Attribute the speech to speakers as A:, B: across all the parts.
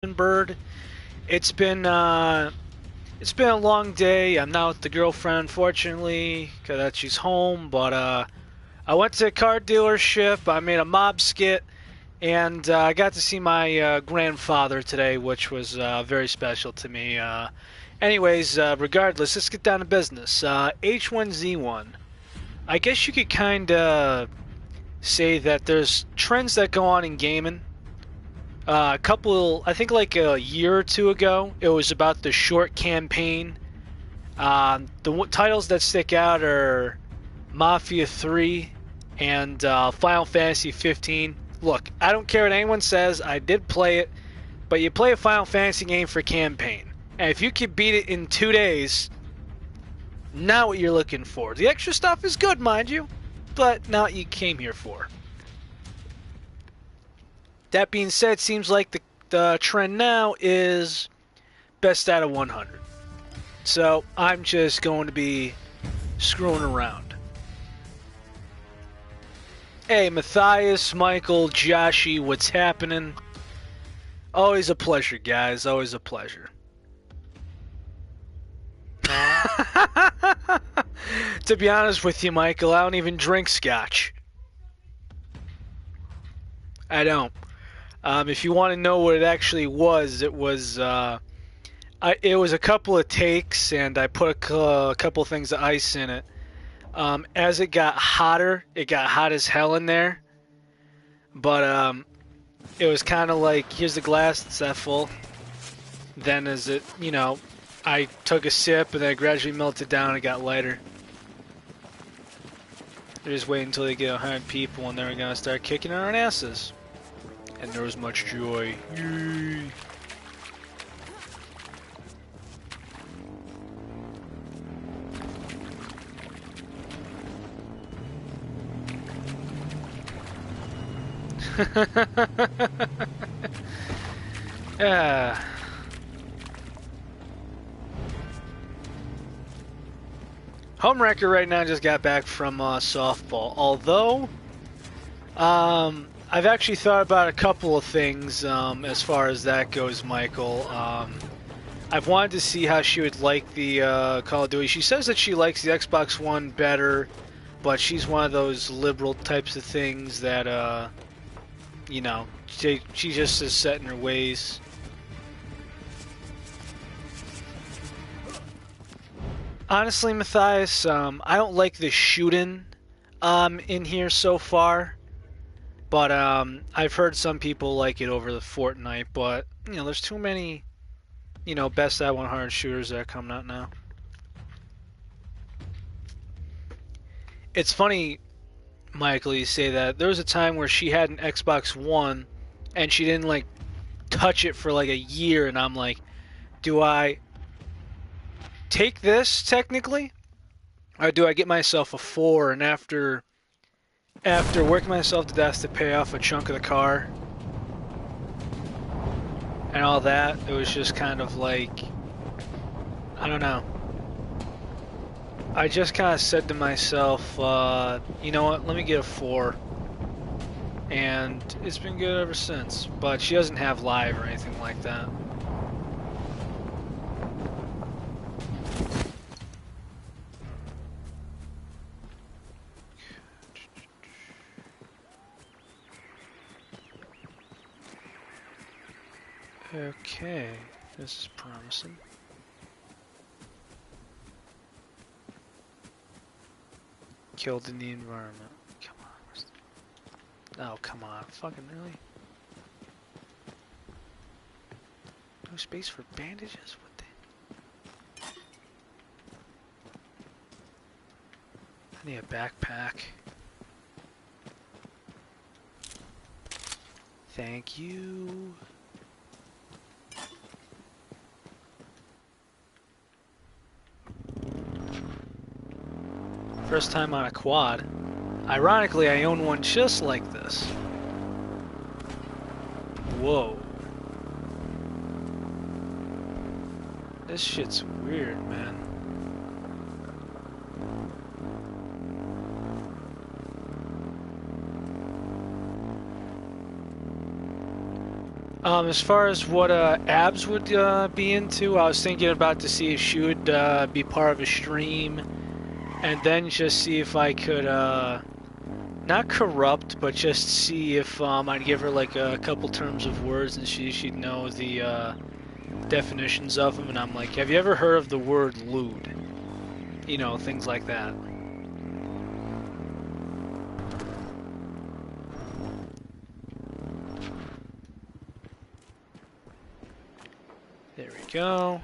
A: Bird. It's been it's been a long day. I'm not with the girlfriend, unfortunately, because she's home. But I went to a car dealership. I made a mob skit, and I got to see my grandfather today, which was very special to me. Anyways, regardless, let's get down to business. H1Z1. I guess you could kind of say that there's trends that go on in gaming. I think like a year or two ago, it was about the short campaign. The titles that stick out are Mafia 3 and Final Fantasy 15. Look, I don't care what anyone says, I did play it, but you play a Final Fantasy game for campaign. And if you can beat it in 2 days, not what you're looking for. The extra stuff is good, mind you, but not what you came here for. That being said, it seems like the trend now is best out of 100. So I'm just going to be screwing around. Hey, Matthias, Michael, Joshi, what's happening? Always a pleasure, guys. Always a pleasure. To be honest with you, Michael, I don't even drink scotch. I don't. If you want to know what it actually was, it was it was a couple of takes, and I put a couple of things of ice in it. As it got hotter, it got hot as hell in there. But it was kind of like, here's the glass, it's that full. Then as it, I took a sip, and then it gradually melted down and it got lighter. They're just waiting until they get 100 people, and then we're going to start kicking our asses. And there was much joy. Yay. Yeah. Homewrecker right now just got back from softball. Although, I've actually thought about a couple of things as far as that goes, Michael. I've wanted to see how she would like the Call of Duty. She says that she likes the Xbox One better, but she's one of those liberal types of things that, she just is set in her ways. Honestly, Matthias, I don't like the shooting in here so far. But I've heard some people like it over the Fortnite, but there's too many, best at 100 shooters that are coming out now. It's funny, Michael, you say that. There was a time where she had an Xbox One, and she didn't like touch it for like a year, and I'm like, do I take this technically, or do I get myself a 4? And after working myself to death to pay off a chunk of the car and all that, it was just kind of like, I don't know. I just kind of said to myself, you know what, let me get a 4. And it's been good ever since. But she doesn't have live or anything like that. Okay, this is promising. Killed in the environment. Come on. Oh, come on. Fucking really? No space for bandages? What the? I need a backpack. Thank you. First time on a quad. Ironically, I own one just like this. Whoa. This shit's weird, man. As far as what Abs would be into, I was thinking about to see if she would be part of a stream, and then just see if I could not corrupt, but just see if I'd give her like a couple terms of words, and she'd know the definitions of them. And I'm like, have you ever heard of the word lewd? You know, things like that. There we go.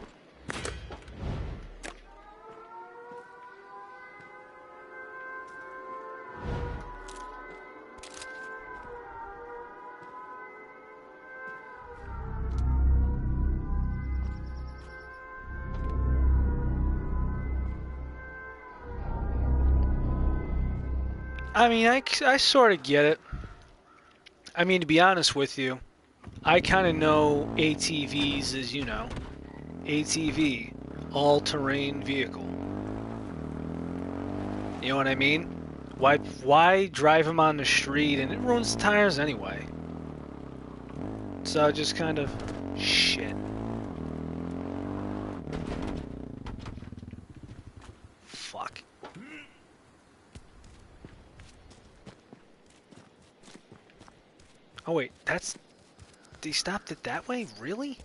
A: I mean, I sort of get it. I mean, to be honest with you, I kind of know ATVs as, you know, ATV, all-terrain vehicle. You know what I mean? Why drive them on the street, and it ruins the tires anyway. So just kind of shit. Fuck. Oh wait, that's... They stopped it that way? Really?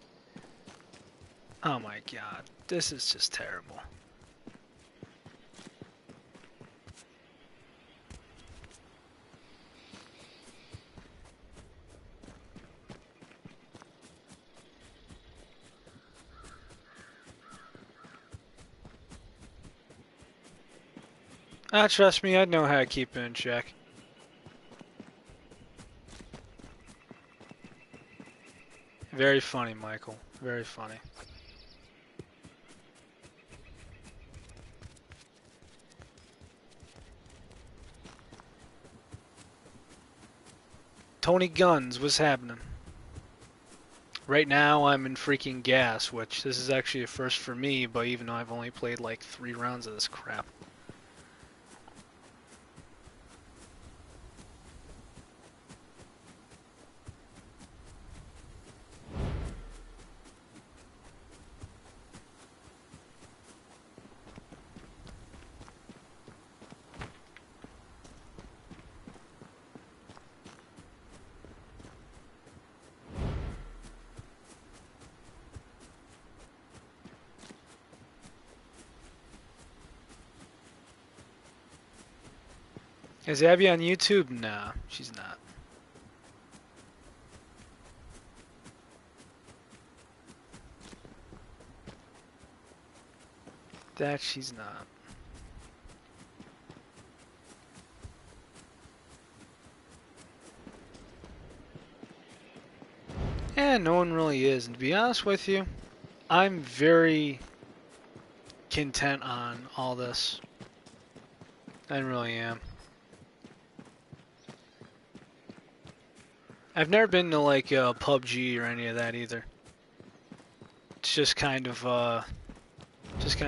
A: Oh my god, this is just terrible. Ah, trust me, I know how to keep it in check. Very funny, Michael. Very funny. Tony Guns, what's happening? Right now, I'm in freaking gas, which this is actually a first for me, but even though I've only played like 3 rounds of this crap. Is Abby on YouTube? Nah, she's not. That she's not. Yeah, no one really is. And to be honest with you, I'm very content on all this. I really am. I've never been to like PUBG or any of that either. It's just kind of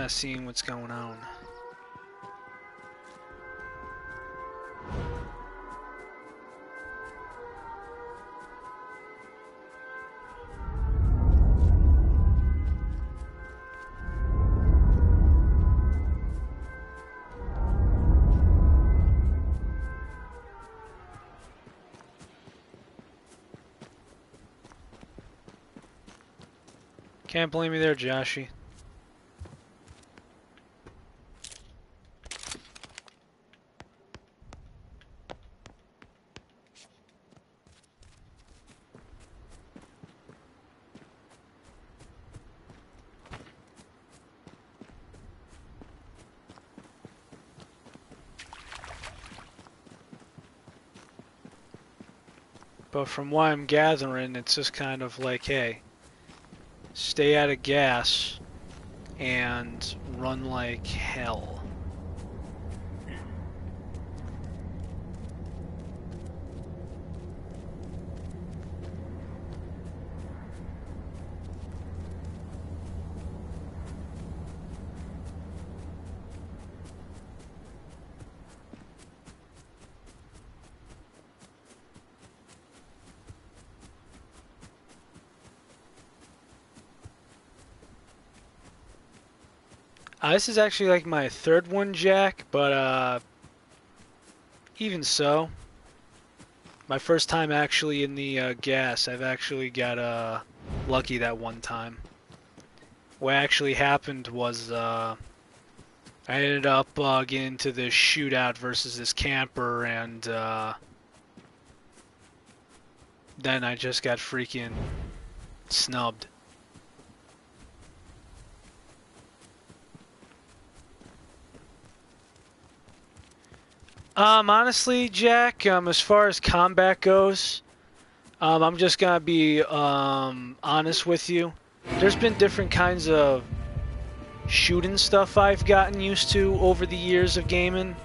A: seeing what's going on. Can't blame you there, Joshy. But from what I'm gathering, it's just kind of like, hey, stay out of gas and run like hell. This is actually like my third one, Jack, but even so, my first time actually in the gas, I've actually got lucky that one time. What actually happened was I ended up getting into this shootout versus this camper, and then I just got freaking snubbed. Honestly, Jack, as far as combat goes, I'm just gonna be honest with you. There's been different kinds of shooting stuff I've gotten used to over the years of gaming.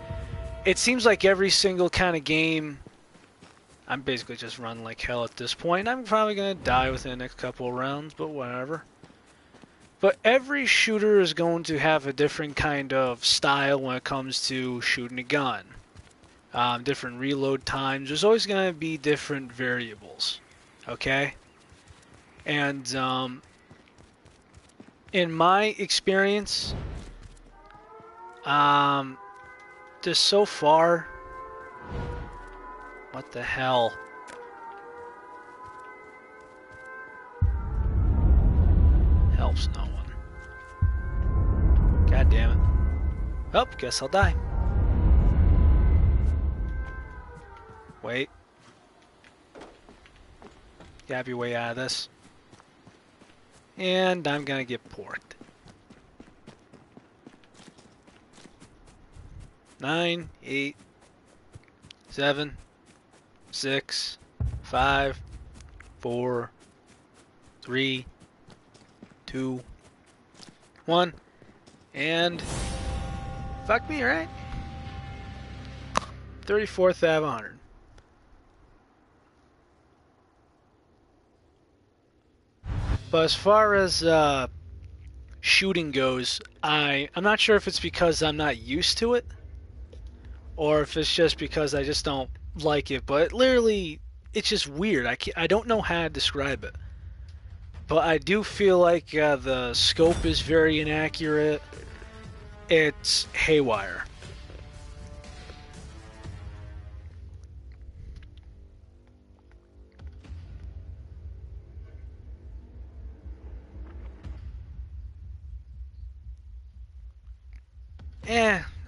A: It seems like every single kind of game, I'm basically just running like hell at this point. I'm probably gonna die within the next couple of rounds, but whatever. But every shooter is going to have a different kind of style when it comes to shooting a gun. Different reload times. There's always going to be different variables. Okay? And in my experience, just so far, what the hell? Helps no one. God damn it. Oh, guess I'll die. Wait. Have your way out of this. And I'm gonna get porked. 9, 8, 7, 6, 5, 4, 3, 2, 1, and fuck me, right? 34th out of 100. But as far as shooting goes, I'm not sure if it's because I'm not used to it, or if it's just because I just don't like it. But literally, it's just weird. I don't know how to describe it. But I do feel like the scope is very inaccurate. It's haywire.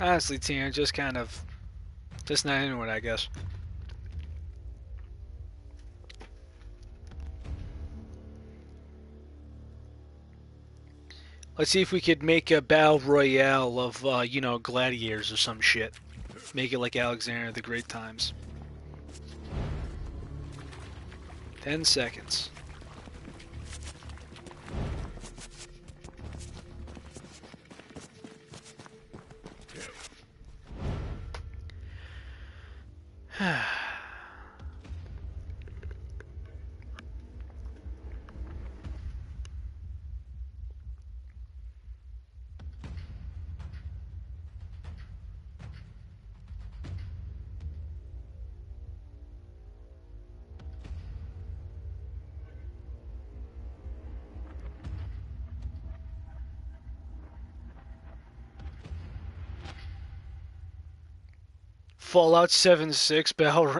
A: Honestly, Tina, just kind of, just not into it, I guess. Let's see if we could make a battle royale of, you know, gladiators or some shit. Make it like Alexander the Great times. 10 seconds. Fallout 76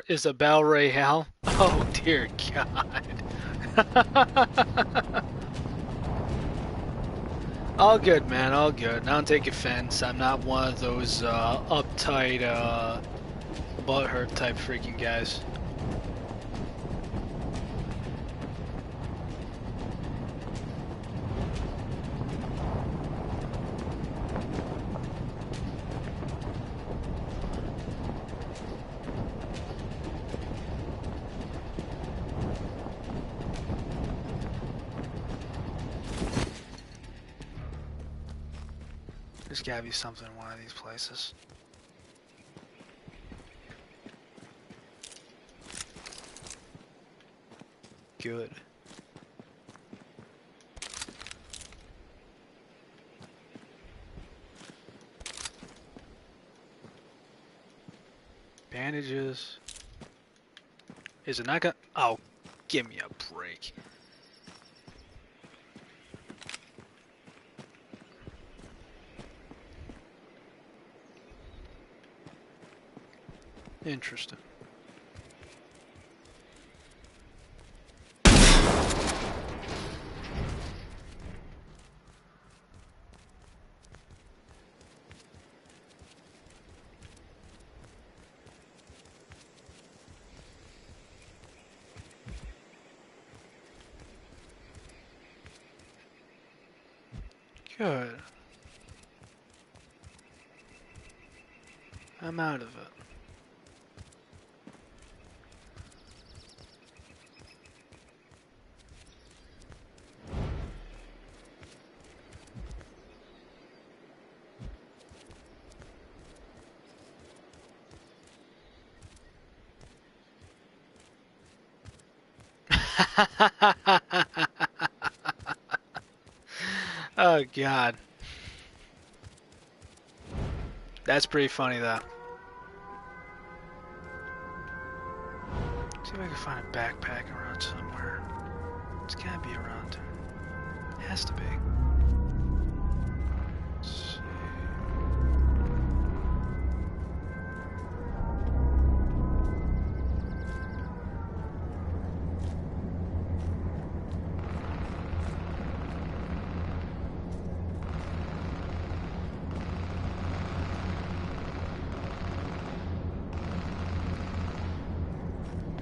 A: is a battle royale. Oh dear God. All good, man. All good. I don't take offense. I'm not one of those uptight, butthurt type freaking guys. There's gotta be something in one of these places. Good. Bandages. Is it not gonna... Oh, give me a break. Interesting. Good. I'm out of it. Oh god. That's pretty funny though. See if I can find a backpack around somewhere. It's gotta be around. It has to be. Let's see.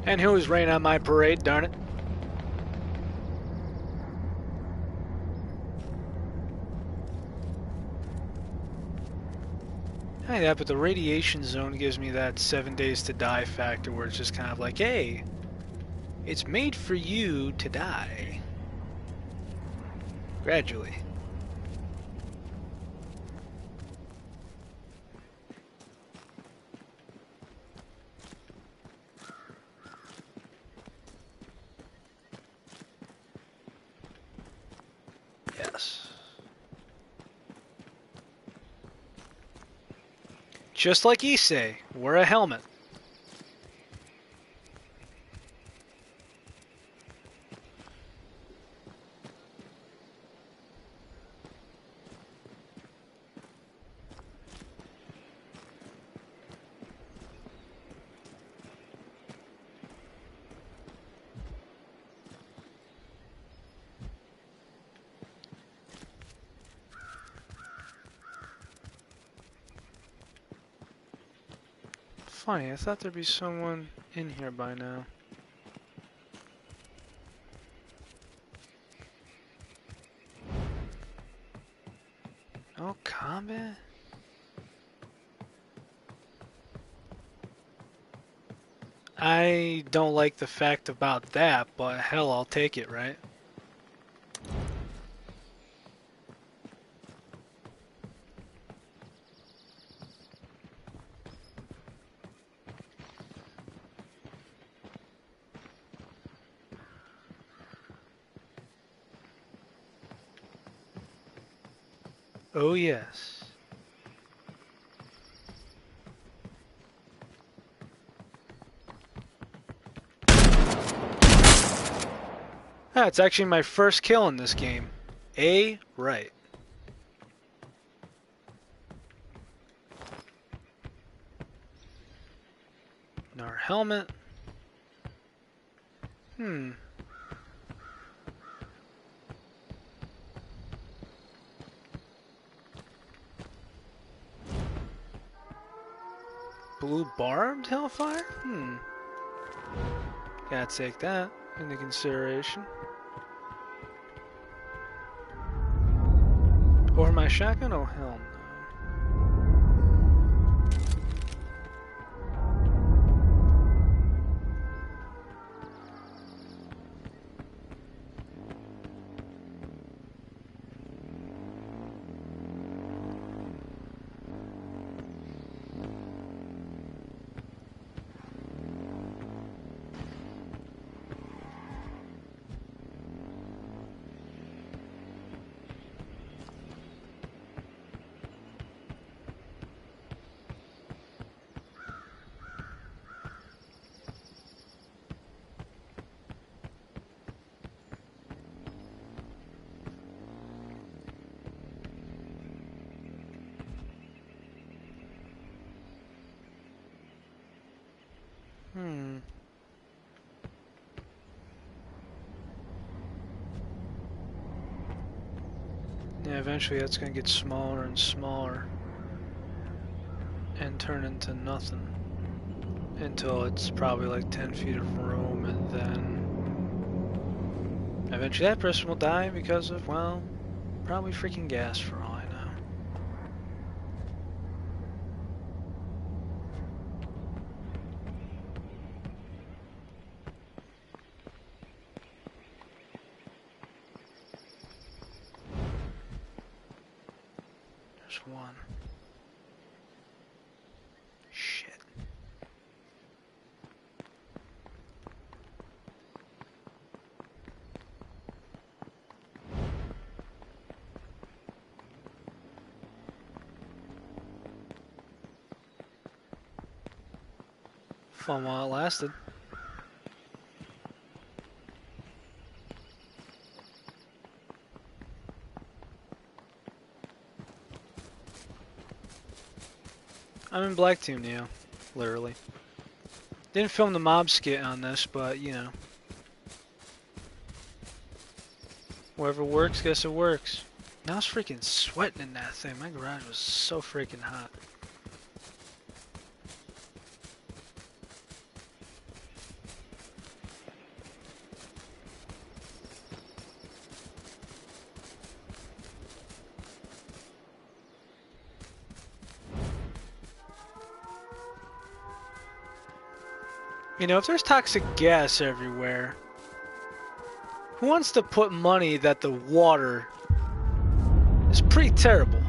A: And who was raining on my parade, darn it? Hey, that, but the radiation zone gives me that 7 days to die factor where it's just kind of like, hey, it's made for you to die. Gradually. Yes. Just like Issei, wear a helmet. Funny, I thought there'd be someone in here by now. No combat? I don't like the fact about that, but hell, I'll take it, right? Oh yes. Ah, it's actually my first kill in this game. Right. Our helmet. Blue barbed hellfire? Gotta take that into consideration. Or my shotgun? Oh hell no. Yeah, eventually that's gonna get smaller and smaller and turn into nothing until it's probably like 10 feet of room, and then eventually that person will die because of, well, probably freaking gas for all I know. There's one. Shit. Fun while it lasted. I'm in black team now, literally. Didn't film the mob skit on this, but you know. Whatever works, guess it works. Now I was freaking sweating in that thing. My garage was so freaking hot. You know, if there's toxic gas everywhere, who wants to put money that the water is pretty terrible?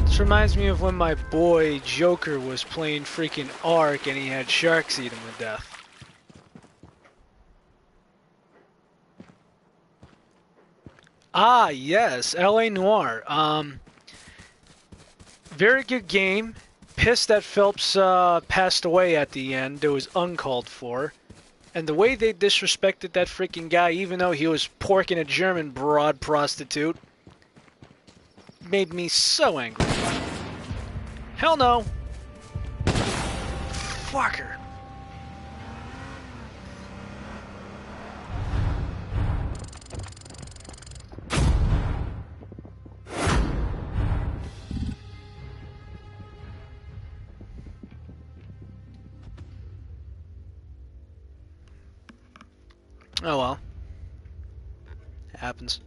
A: This reminds me of when my boy Joker was playing freaking Ark and he had sharks eat him to death. Ah, yes, LA Noire. Very good game. Pissed that Phelps passed away at the end. It was uncalled for. And the way they disrespected that freaking guy, even though he was porking a German broad prostitute, made me so angry. Hell no. Fucker. Oh well. It happens.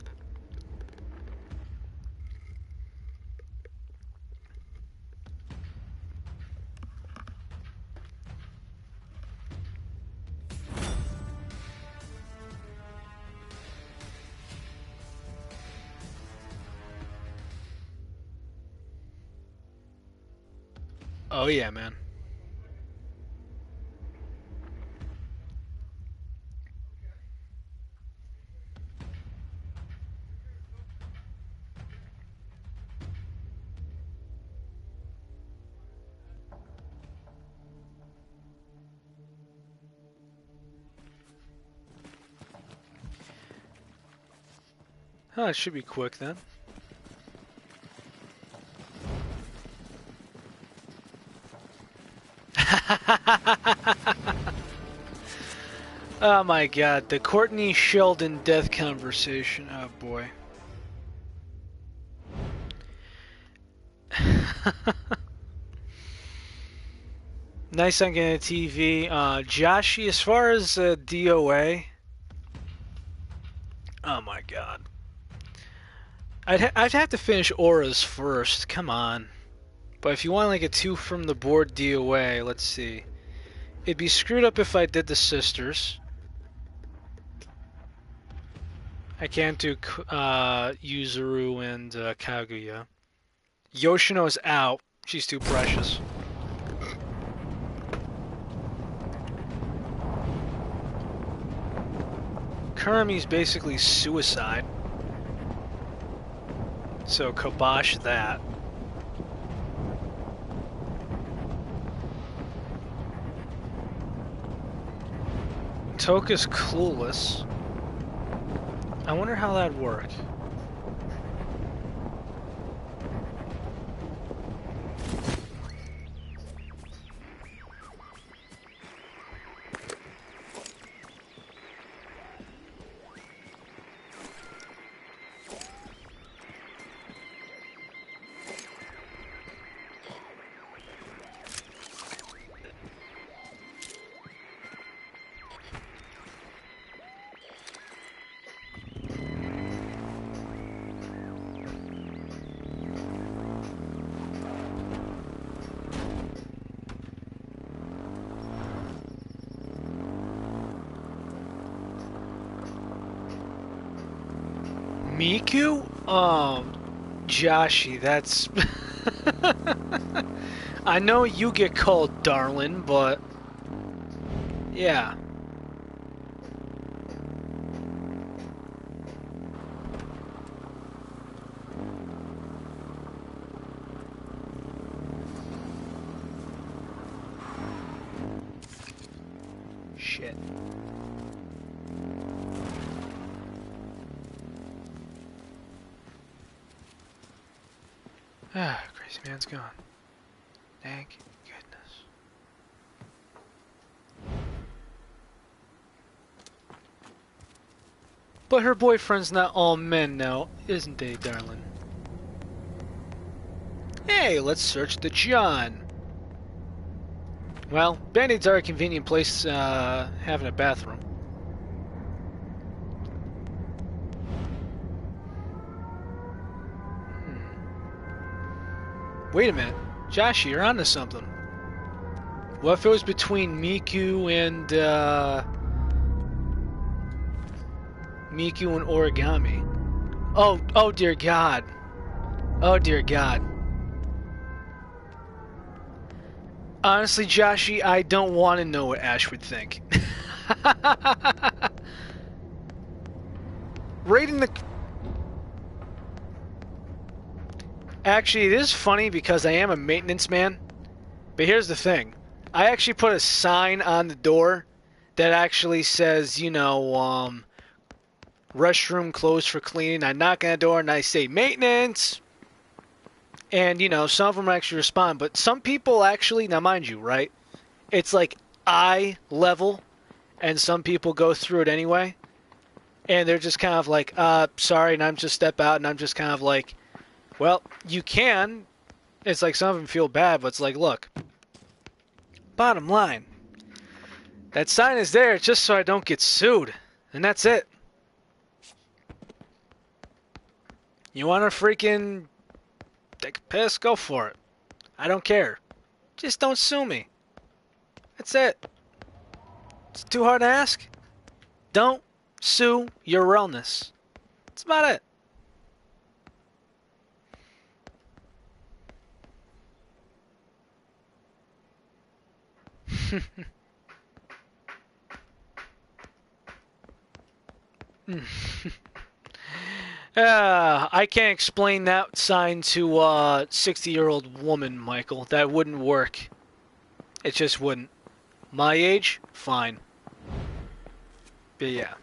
A: Oh yeah, man. Oh, it should be quick then. Oh my god, the Courtney Sheldon death conversation. Oh boy. Nice on getting a TV. Joshy, as far as DOA, oh my god. I'd have to finish Auras first, come on. But if you want like a 2 from the board DOA, let's see. It'd be screwed up if I did the sisters. I can't do Yuzuru and Kaguya. Yoshino's out. She's too precious. Kurami's basically suicide. So kibosh that. Toka's clueless. I wonder how that'd work. Miku? Oh, Joshy, that's... I know you get called darling, but... Yeah. Shit. Ah, crazy man's gone. Thank goodness. But her boyfriend's not all men now, isn't they, darling? Hey, let's search the John. Well, Band-Aids are a convenient place, having a bathroom. Wait a minute. Josh, you're onto something. What if it was between Miku and Origami? Oh dear God. Oh dear God. Honestly, Joshy, I don't want to know what Ash would think. Rating the... Actually, it is funny because I am a maintenance man. But here's the thing. I actually put a sign on the door that actually says, you know, restroom closed for cleaning. I knock on the door and I say, maintenance! And, you know, some of them actually respond. But some people actually, now mind you, right? It's like eye level. And some people go through it anyway. And they're just kind of like, sorry, and I'm just step out. And I'm just kind of like, well, you can. It's like some of them feel bad, but it's like, look. Bottom line. That sign is there just so I don't get sued. And that's it. You want to freaking take a piss? Go for it. I don't care. Just don't sue me. That's it. It's too hard to ask. Don't sue your wellness. That's about it. I can't explain that sign to a 60-year-old woman, Michael. That wouldn't work. It just wouldn't. My age? Fine. But yeah.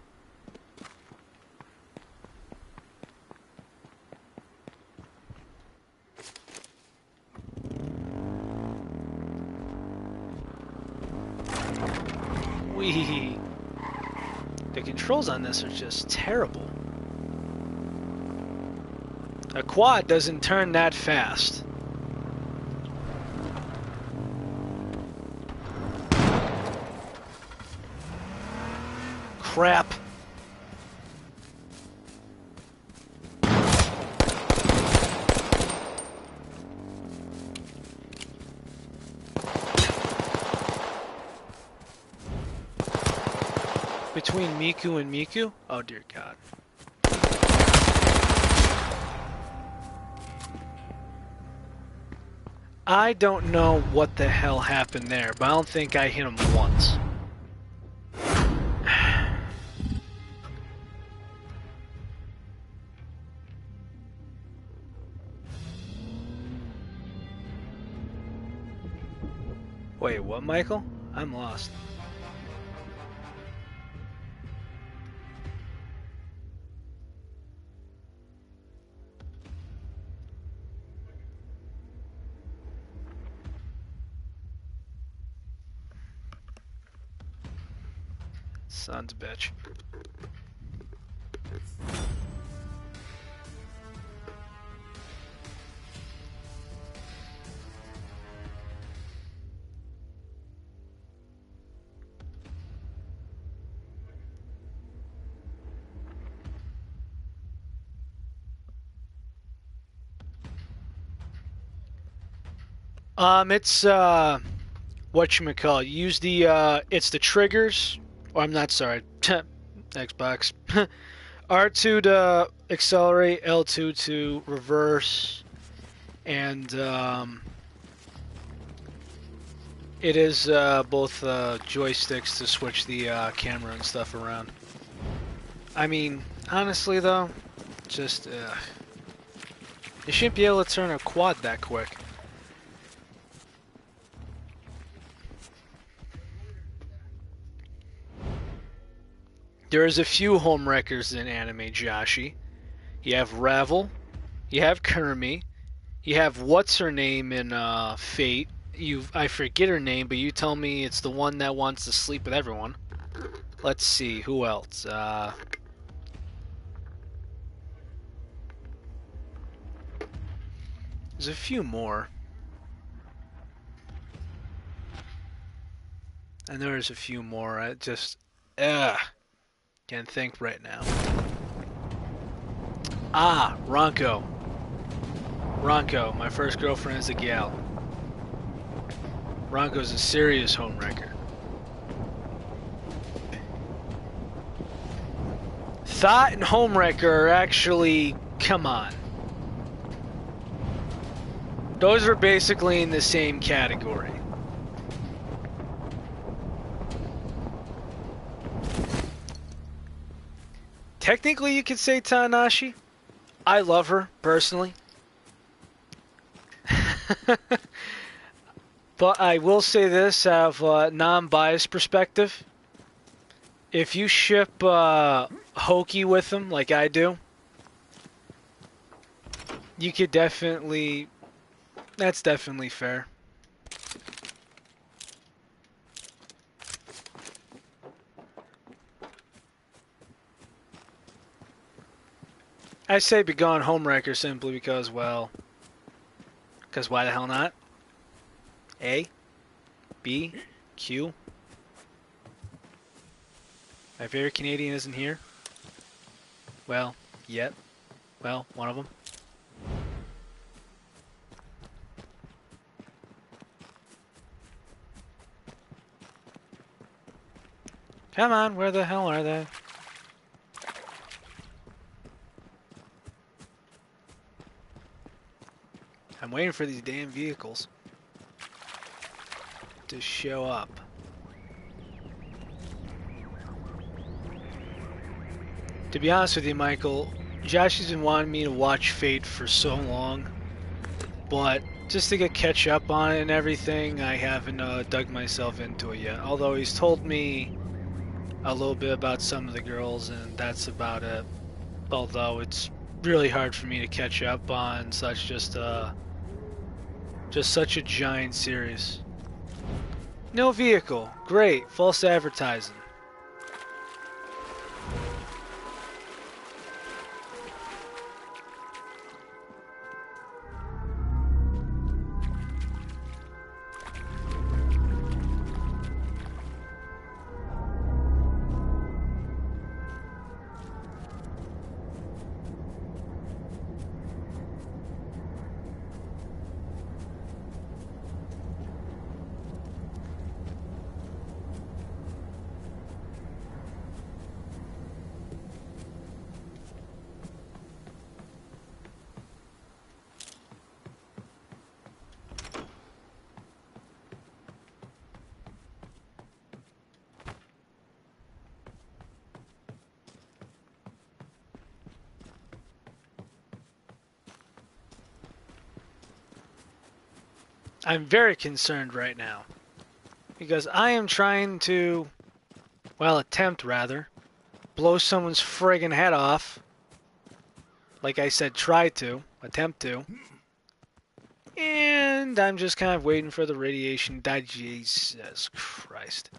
A: The controls on this are just terrible. A quad doesn't turn that fast. Crap. Between Miku and Miku? Oh dear God. I don't know what the hell happened there, but I don't think I hit him once. Wait, what, Michael? I'm lost. Son's a bitch. It's whatchamacallit. Use the it's the triggers. Oh, I'm not sorry. Xbox. R2 to accelerate, L2 to reverse, and it is both joysticks to switch the camera and stuff around. I mean, honestly though, just you shouldn't be able to turn a quad that quick. There's a few home wreckers in anime, Joshi. You have Ravel, you have Kermi, you have what's her name in Fate. I forget her name, but you tell me it's the one that wants to sleep with everyone. Let's see, who else? There's a few more. And there's a few more. I just can't think right now. Ah, Ronco. Ronco, my first girlfriend is a gal. Ronco's a serious homewrecker. Thought and homewrecker are actually, come on. Those are basically in the same category. Technically, you could say Tanashi. I love her, personally. But I will say this out of a non-biased perspective. If you ship Hokey with him, like I do, you could definitely... That's definitely fair. I say begone homewrecker simply because, well... Because why the hell not? A, B, Q. My favorite Canadian isn't here. Well, yet. Well, one of them. Come on, where the hell are they? I'm waiting for these damn vehicles to show up. To be honest with you, Michael, Josh has been wanting me to watch Fate for so long, but just to get catch up on it and everything, I haven't dug myself into it yet. Although he's told me a little bit about some of the girls, and that's about it. Although it's really hard for me to catch up on just such a giant series. No vehicle. Great. False advertising. I'm very concerned right now because I am trying to, well, attempt rather, blow someone's friggin' head off. Like I said, try to, attempt to. And I'm just kind of waiting for the radiation. Jesus Christ.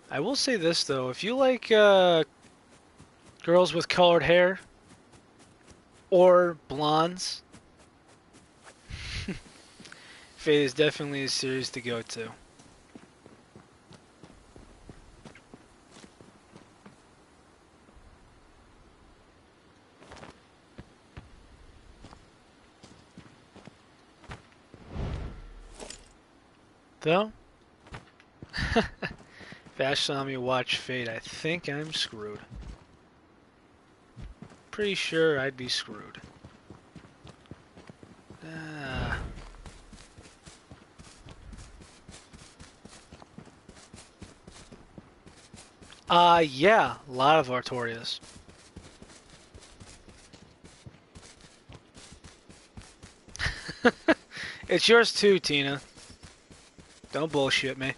A: I will say this though, if you like girls with colored hair or blondes, Fate is definitely a series to go to. Though? If Ash saw me watch Fate, I think I'm screwed. Pretty sure I'd be screwed. Yeah, a lot of Artorias. It's yours too, Tina. Don't bullshit me.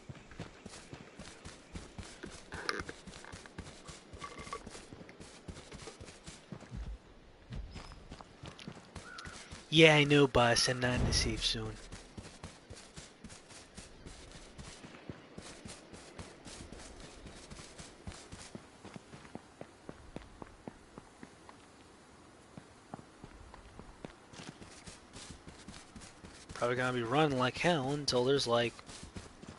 A: Yeah, I know, boss. I'm not in the safe zone. Probably gonna be running like hell until there's like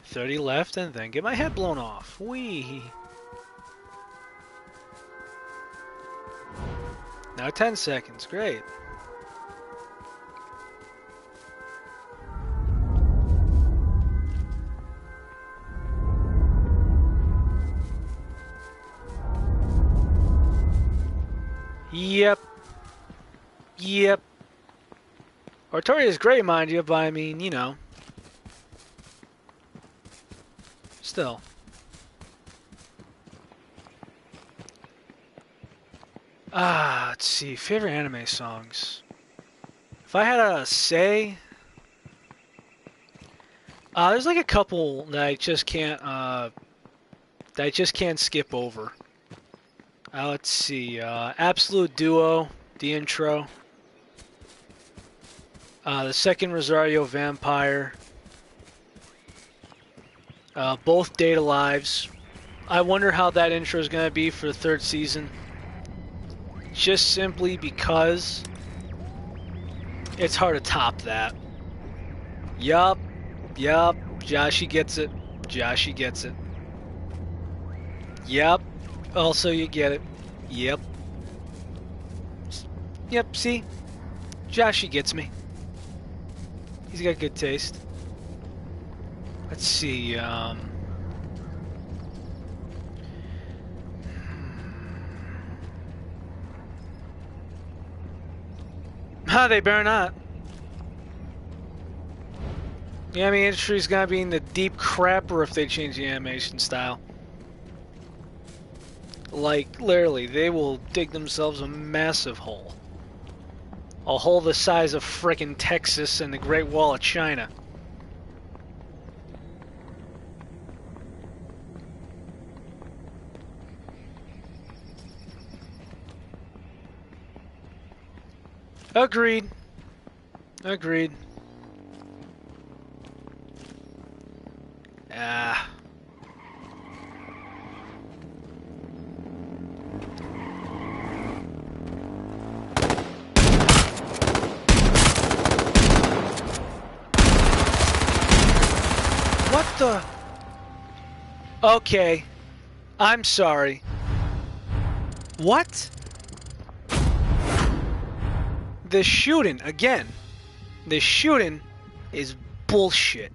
A: 30 left and then get my head blown off. Whee! Now 10 seconds. Great. Yep. Yep. Artoria is great, mind you, but I mean, you know. Still. Let's see. Favorite anime songs. If I had a say, there's like a couple that I just can't skip over. Let's see. Absolute Duo, the intro. The second Rosario Vampire. Both Data Lives. I wonder how that intro is going to be for the third season. Just simply because it's hard to top that. Yup. Yup. Joshy gets it. Joshy gets it. Yup. Also, you get it. Yep. Yep, see? Joshy gets me. He's got good taste. Let's see, they better not. The anime industry's gonna be in the deep crapper if they change the animation style. Like, literally, they will dig themselves a massive hole. A hole the size of frickin' Texas and the Great Wall of China. Agreed. Agreed. What the? Okay. I'm sorry. What? The shooting, again. The shooting is bullshit.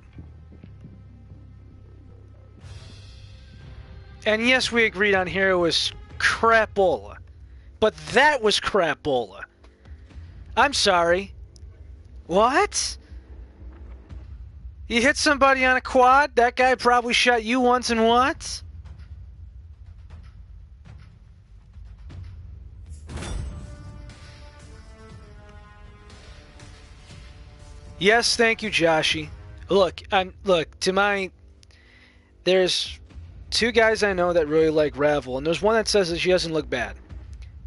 A: And yes, we agreed on here it was crapola. But that was crapola. I'm sorry. What? You hit somebody on a quad? That guy probably shot you once and what? Yes, thank you, Joshy. Look, there's two guys I know that really like Ravel, and there's one that says that she doesn't look bad.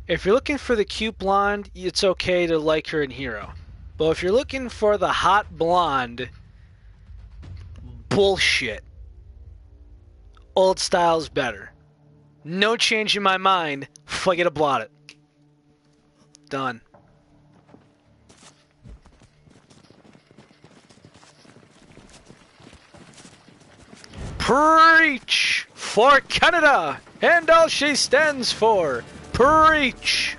A: If you're looking for the cute blonde, it's okay to like her in Hero. But if you're looking for the hot blonde, bullshit. Old style's better. No change in my mind. Forget about it. Done. Preach for Canada and all she stands for. Preach.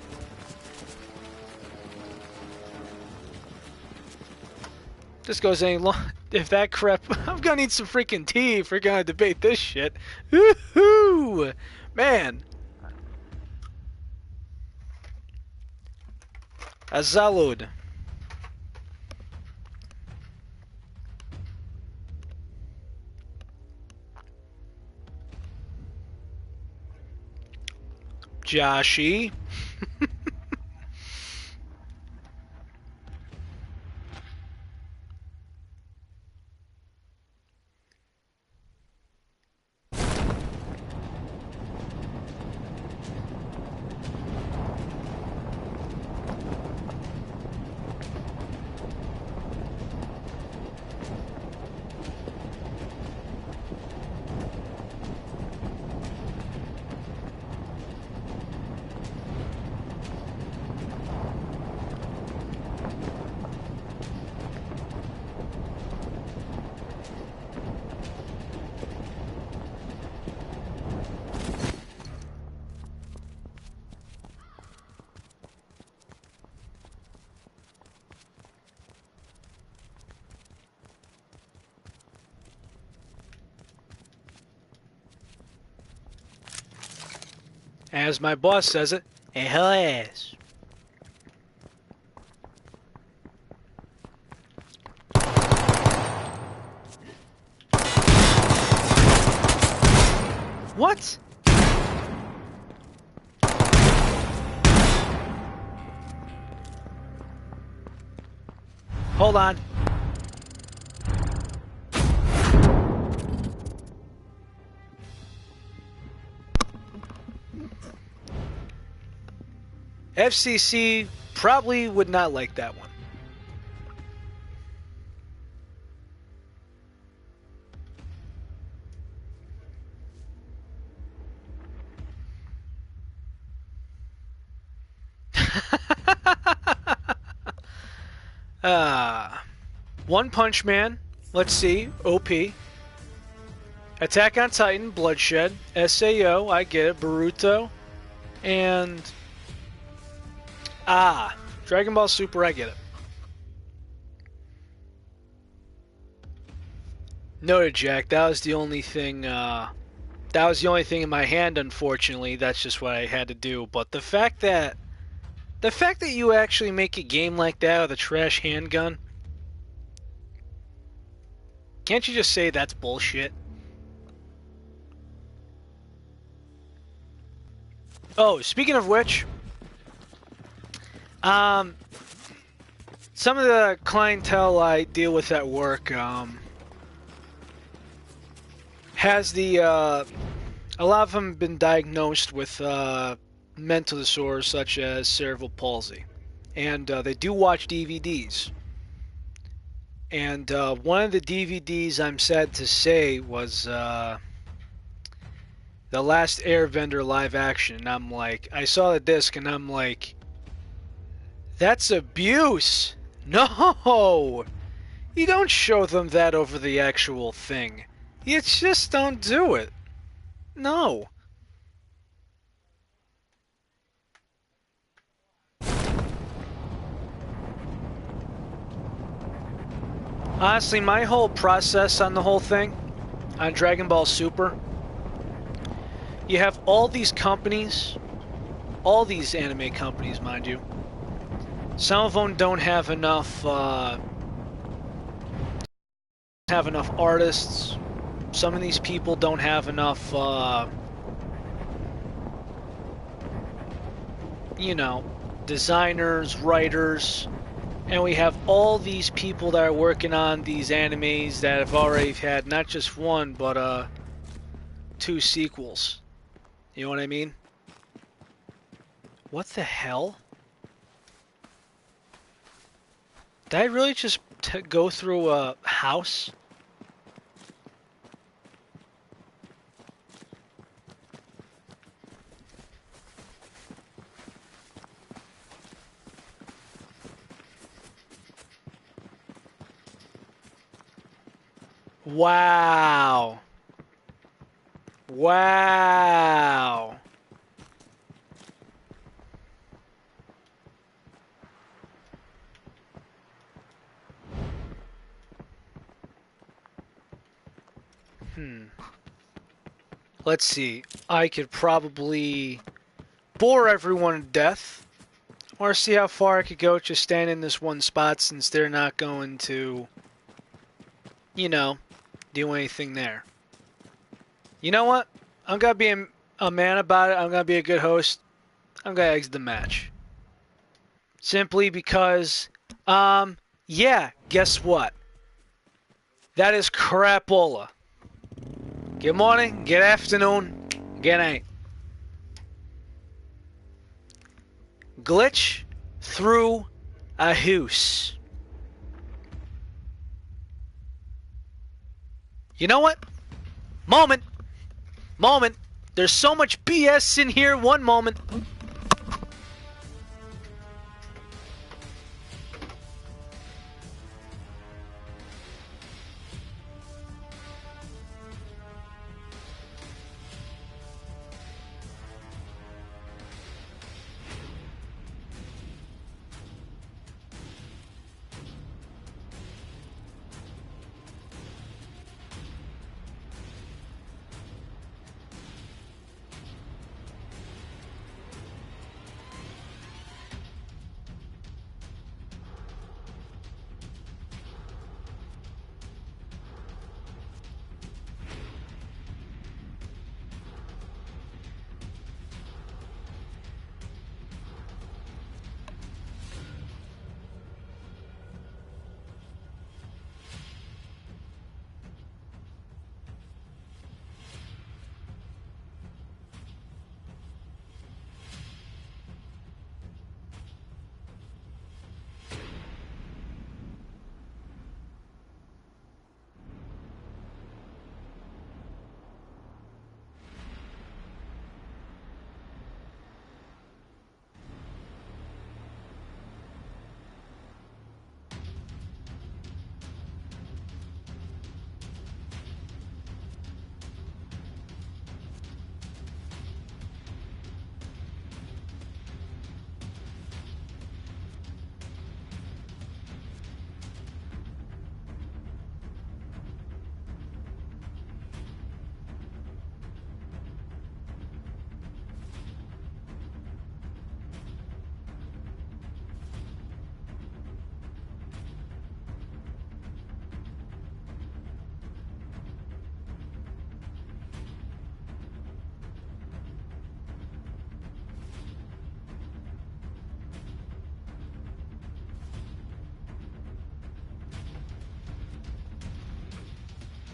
A: This goes any long. if that crap, I'm gonna need some freaking tea if we're gonna debate this shit. Woohoo! Man. Azalud. Joshy. As my boss says it, a hell ass. What? Hold on. FCC probably would not like that one. One Punch Man. Let's see. OP. Attack on Titan. Bloodshed. SAO. I get it. Boruto. And... Dragon Ball Super. I get it. Noted, Jack. That was the only thing... that was the only thing in my hand, unfortunately. That's just what I had to do. But the fact that... The fact that you actually make a game like that with a trash handgun... Can't you just say that's bullshit? Oh, speaking of which... some of the clientele I deal with at work, has the, a lot of them been diagnosed with, mental disorders such as cerebral palsy. And, they do watch DVDs. And, one of the DVDs, I'm sad to say, was, The Last Airbender live action. And I'm like, I saw the disc and I'm like... That's abuse! No! You don't show them that over the actual thing. You just don't do it. No. Honestly, my whole process on the whole thing, on Dragon Ball Super, you have all these companies, all these anime companies, mind you. Some of them don't have enough artists. Some of these people don't have enough, you know, designers, writers, and we have all these people that are working on these animes that have already had not just one, but 2 sequels. You know what I mean? What the hell? Did I really just go through a house? Wow. Wow. Let's see. I could probably bore everyone to death, or see how far I could go just stand in this one spot since they're not going to, you know, do anything there. You know what? I'm going to be a man about it. I'm going to be a good host. I'm going to exit the match. Simply because, yeah, guess what? That is crapola. Good morning, good afternoon, good night. Glitch through a house. You know what? Moment. There's so much BS in here. One moment.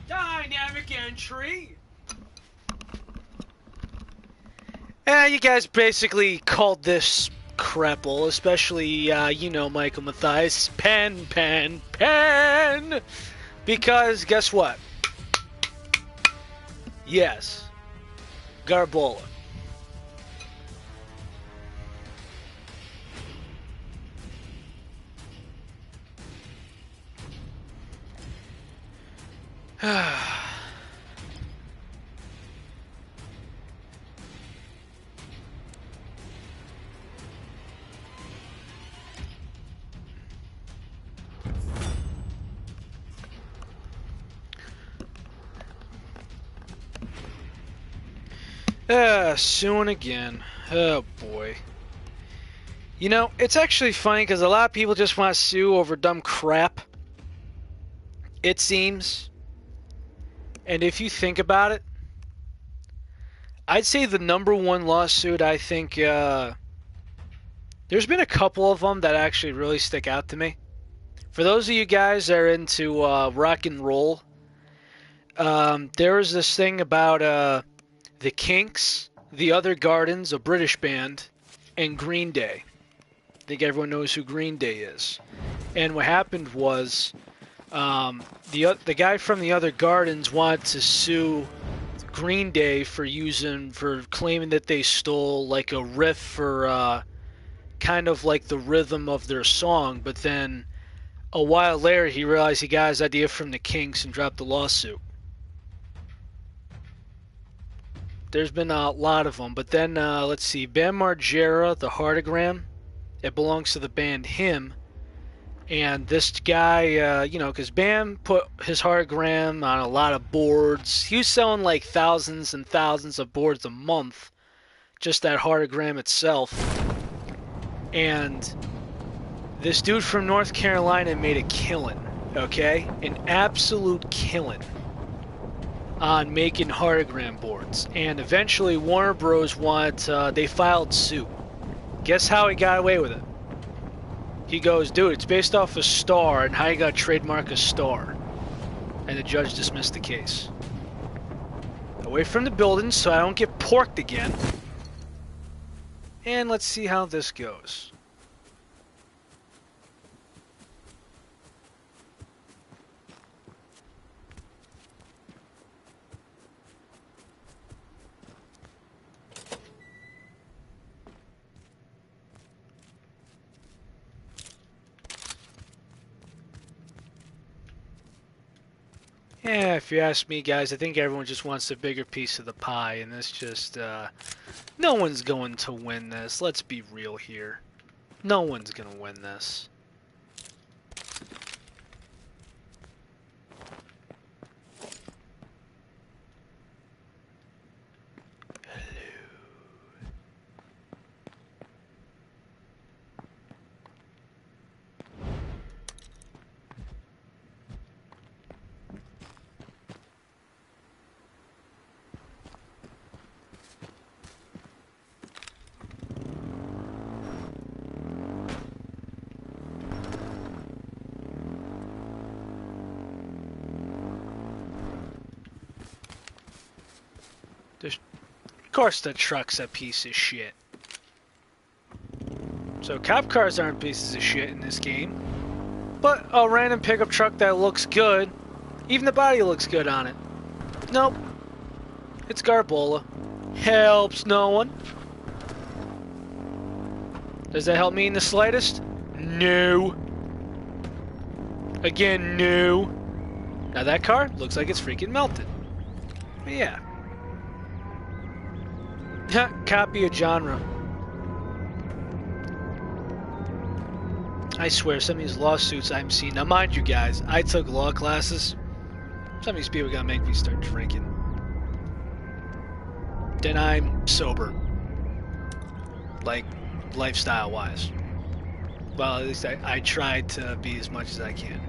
A: Dynamic entry. Yeah, you guys basically called this crapple, especially, you know, Michael Mathias. Pen. Because, guess what? Yes. Garbola. Soon again. Oh boy. You know, it's actually funny because a lot of people just want to sue over dumb crap. It seems. And if you think about it, I'd say the #1 lawsuit, I think, there's been a couple of them that actually really stick out to me. For those of you guys that are into rock and roll, there was this thing about the Kinks, the Other Gardens, a British band, and Green Day. I think everyone knows who Green Day is. And what happened was the guy from the Other Gardens wanted to sue Green Day for claiming that they stole like a riff for kind of like the rhythm of their song, but then a while later he realized he got his idea from the Kinks and dropped the lawsuit. There's been a lot of them, but then let's see, Bam Margera, the Heartagram, it belongs to the band Him, And this guy, you know, because Bam put his hologram on a lot of boards. He was selling like thousands and thousands of boards a month, just that hologram itself. And this dude from North Carolina made a killing, okay? An absolute killing on making hologram boards. And eventually Warner Bros. They filed suit. Guess how he got away with it? He goes, dude, it's based off a star, and how you got to trademark a star? And the judge dismissed the case. Away from the building so I don't get porked again. And let's see how this goes. Yeah, if you ask me, guys, I think everyone just wants a bigger piece of the pie, and this just, no one's going to win this. Let's be real here. No one's going to win this. Of course the truck's a piece of shit. So cop cars aren't pieces of shit in this game. But a random pickup truck that looks good, even the body looks good on it. Nope. It's Garbola. Helps no one. Does that help me in the slightest? No. Again, no. Now that car looks like it's freaking melted. But yeah. Copy a genre. I swear, some of these lawsuits I'm seeing. Now, mind you, guys, I took law classes. Some of these people are gonna make me start drinking. Then I'm sober. Like, lifestyle-wise. Well, at least I tried to be as much as I can.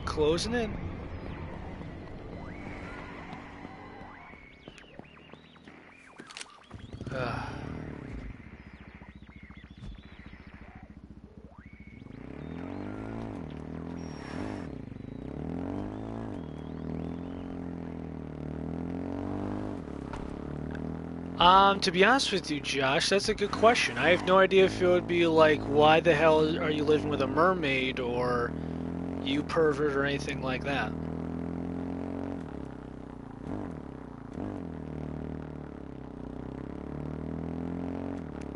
A: Closing in. To be honest with you, Josh, that's a good question. I have no idea if it would be like, why the hell are you living with a mermaid, or you pervert, or anything like that.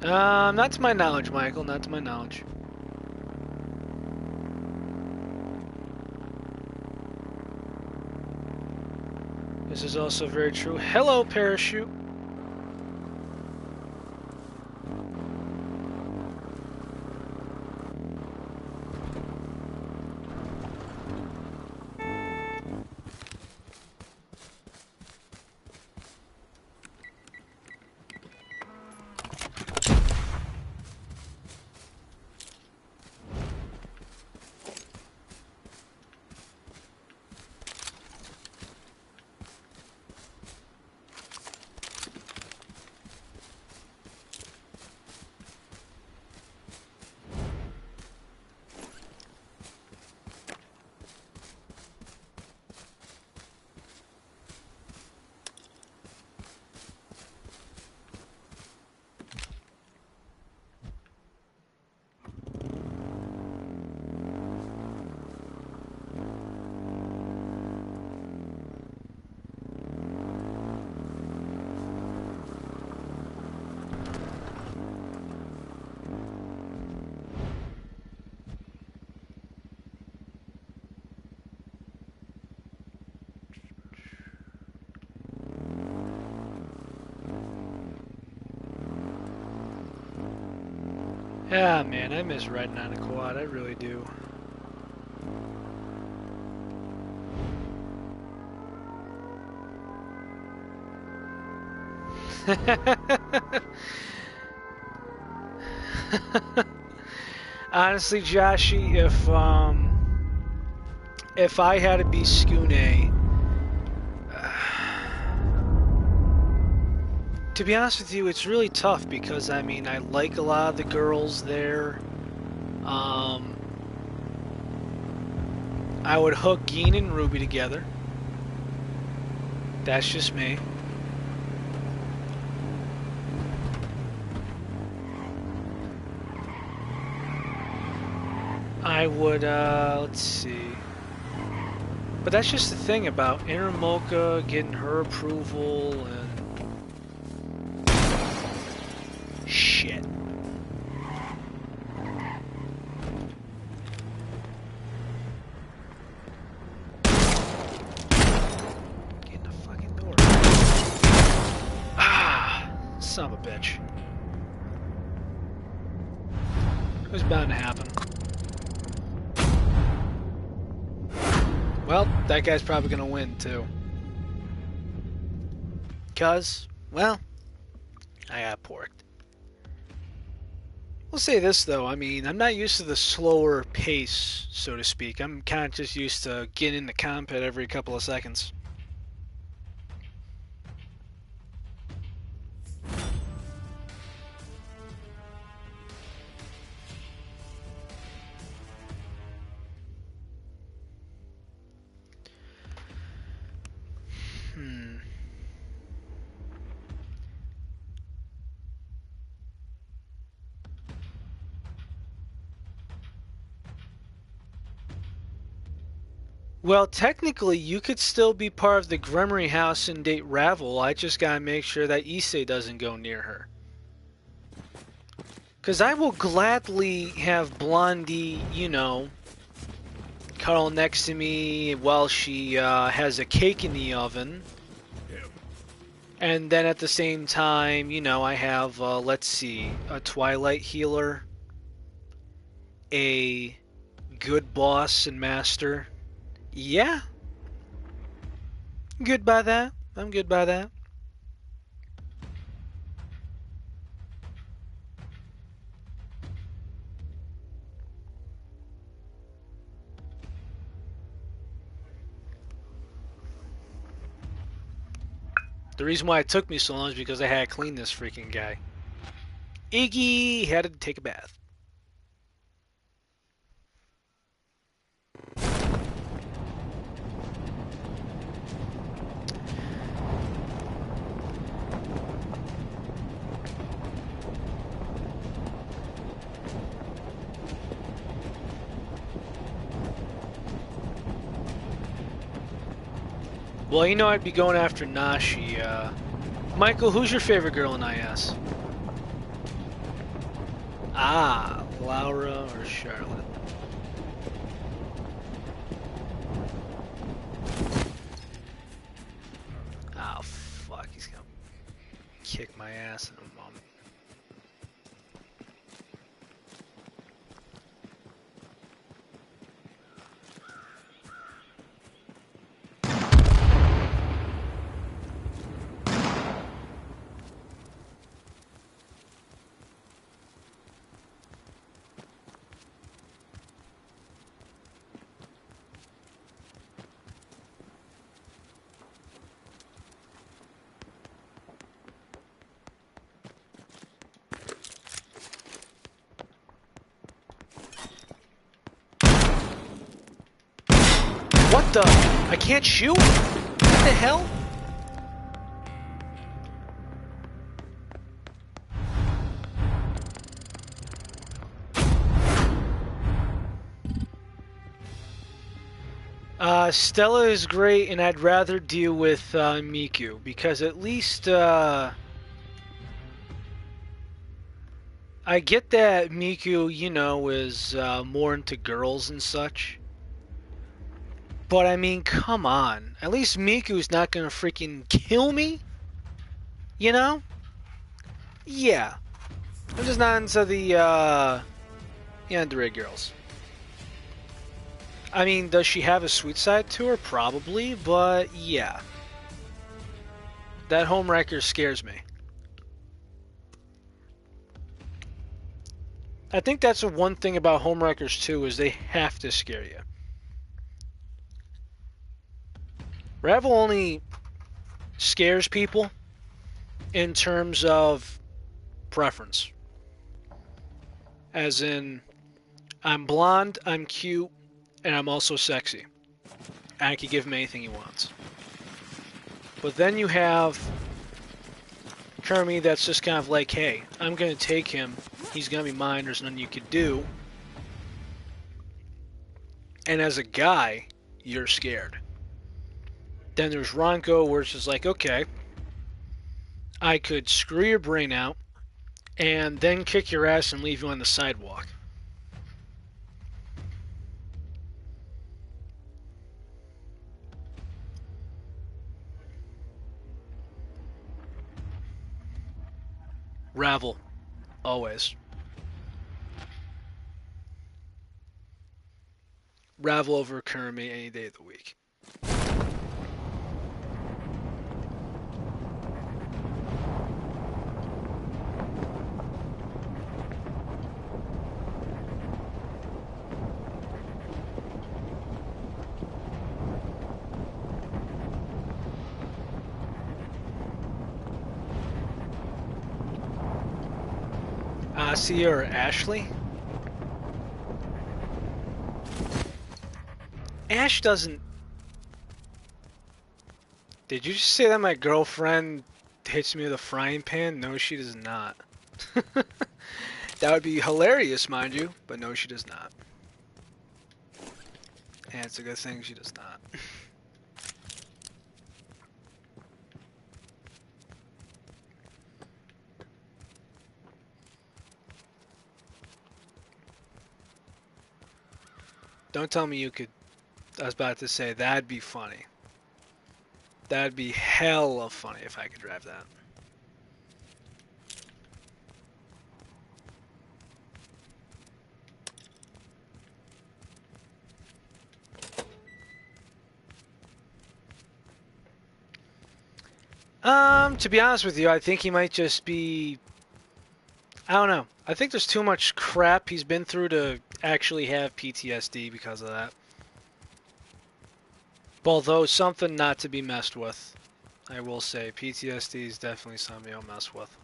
A: Not to my knowledge, Michael, not to my knowledge. This is also very true. Hello, Parachute. Ah, man, I miss riding on a quad. I really do. Honestly, Joshy, if I had to be Skune, to be honest with you, it's really tough because I mean I like a lot of the girls there. I would hook Geen and Ruby together. That's just me. I would, let's see. But that's just the thing about Intermocha getting her approval and... Shit. Get in the fucking door. Ah! Son of a bitch. It was bound to happen. Well, that guy's probably gonna win, too. 'Cause, well, I got porked. We'll say this, though. I mean, I'm not used to the slower pace, so to speak. I'm kind of just used to getting in the combat every couple of seconds. Well, technically, you could still be part of the Gremory house and date Ravel. I just gotta make sure that Issei doesn't go near her. Because I will gladly have Blondie, you know, cuddle next to me while she has a cake in the oven. And then at the same time, you know, I have, let's see, a Twilight healer, a good boss and master. Yeah. Good by that. I'm good by that. The reason why it took me so long is because I had to clean this freaking guy. Iggy had to take a bath. Well, you know I'd be going after Nashi. Michael, who's your favorite girl in IS? Ah, Laura or Charlotte? Oh, fuck. He's gonna kick my ass in a moment. What the? I can't shoot? What the hell? Stella is great, and I'd rather deal with Miku, because at least I get that Miku, you know, is more into girls and such. But I mean, come on. At least Miku's not gonna freaking kill me? You know? Yeah. I'm just not into the underage girls. I mean, does she have a sweet side to her? Probably, but yeah. That homewrecker scares me. I think that's the one thing about homewreckers too, is they have to scare you. Ravel only scares people in terms of preference. As in, I'm blonde, I'm cute, and I'm also sexy. And I can give him anything he wants. But then you have Kermie that's just kind of like, hey, I'm going to take him. He's going to be mine. There's nothing you could do. And as a guy, you're scared. Then there's Ronco, where it's just like, okay, I could screw your brain out and then kick your ass and leave you on the sidewalk. Ravel, always. Ravel over Kermie any day of the week. Asia or Ashley? Ash doesn't... Did you just say that my girlfriend hits me with a frying pan? No, she does not. That would be hilarious, mind you, but no, she does not. And it's a good thing she does not. Don't tell me you could... I was about to say, that'd be funny. That'd be hella funny if I could drive that. To be honest with you, I think he might just be... I don't know. I think there's too much crap he's been through to actually have PTSD because of that. Although something not to be messed with, I will say. PTSD is definitely something you don't mess with.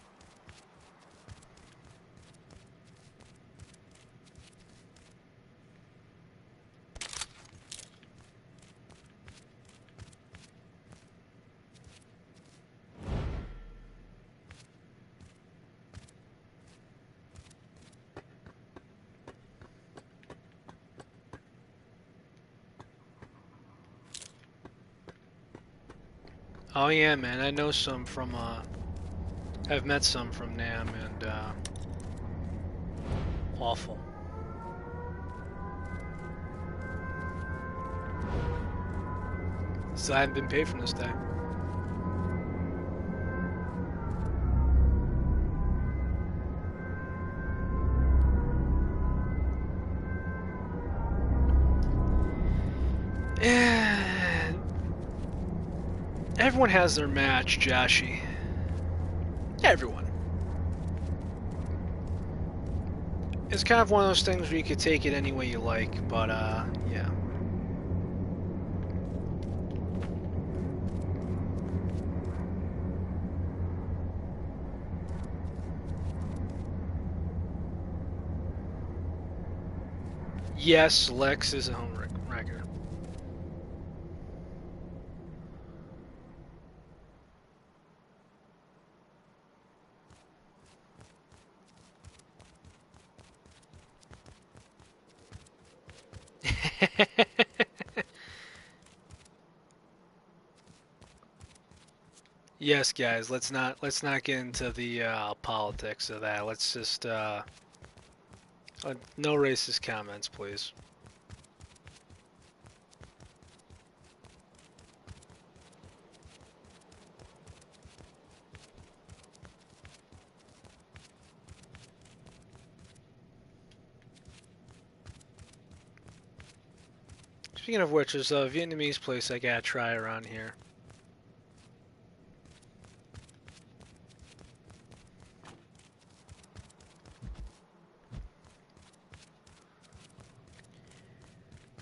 A: Oh yeah, man, I know some from, I've met some from NAM, and, awful. So I haven't been paid from this day. Everyone has their match, Joshy. Everyone. It's kind of one of those things where you could take it any way you like, but, yeah. Yes, Lex is a home wrecker. Yes, guys, let's not get into the politics of that. Let's just no racist comments, please. Speaking of which, there's a Vietnamese place I gotta try around here.